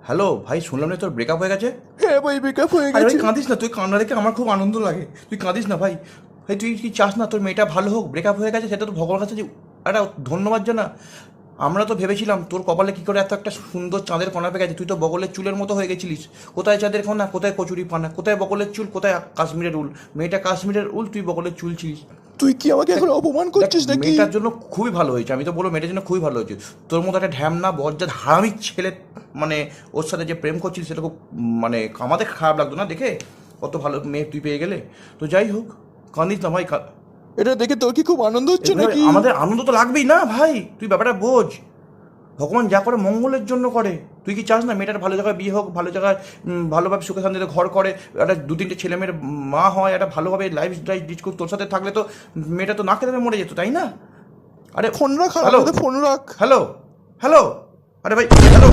Hello ভাই, শুনলাম না তোর ব্রেকআপ হয়ে গেছে। হ্যাঁ ভাই, ব্রেকআপ হয়ে আরে গেছে। ভাই কাঁদিস না, তুই কান্না দেখে আমার খুব আনন্দ লাগে। তুই কাঁদিস না ভাই। ভাই তুই কি চাস না তোর মেয়েটা ভালো হোক? ব্রেকআপ হয়ে গেছে সেটা তো ভগবানের কাছে যে একটা ধন্যবাদ জানা। আমরা তো ভেবেছিলাম তোর কপালে কী করে এত একটা সুন্দর চাঁদের কণা পেয়ে গেছে। তুই তো বগলের চুলের মতো হয়ে গেছিলিস। কোথায় চাঁদের কণা, কোথায় কচুরি পানা, কোথায় বগলের চুল, কোথায় কাশ্মীরের উল। মেয়েটা কাশ্মীরের উল, তুই বগলের চুল ছিলিস। তুই কি আমাকে এখন অপমান দেখ, করছিস নাকি? মেয়েটার জন্য খুবই ভালো হয়েছে। আমি তো বলবো মেয়েটার জন্য খুবই ভালো হয়েছে। তোর মতো একটা ঢ্যামনা বজ্জাত হারামি ছেলে মানে ওর সাথে যে প্রেম করছিস সেটা খুব মানে আমাদের খারাপ লাগতো না দেখে। কত ভালো মেয়ে তুই পেয়ে গেলে। তো যাই হোক, কাঁদিস না ভাই। এটা দেখে তোর কি খুব আনন্দ হচ্ছে এভাবে নাকি? আমাদের আনন্দ তো লাগবেই না ভাই, তুই ব্যাপারটা বোঝ। ভগবান যা করে মঙ্গলের জন্য করে। তুই কি চাস না মেয়েটার ভালো জায়গায় বিয়ে হোক, ভালো জায়গায় ভালোভাবে সুখে শান্তিতে ঘর করে, একটা 2-3টে ছেলে মেয়ের মা হয়, একটা ভালোভাবে লাইফ স্টাইল ডিচ করুক। তোর সাথে থাকলে তো মেয়েটা তো নাকে দামে মরে যেত, তাই না? আরে ফোন রাখ, হ্যালো ফোন রাখ। হ্যালো হ্যালো, আরে ভাই হ্যালো।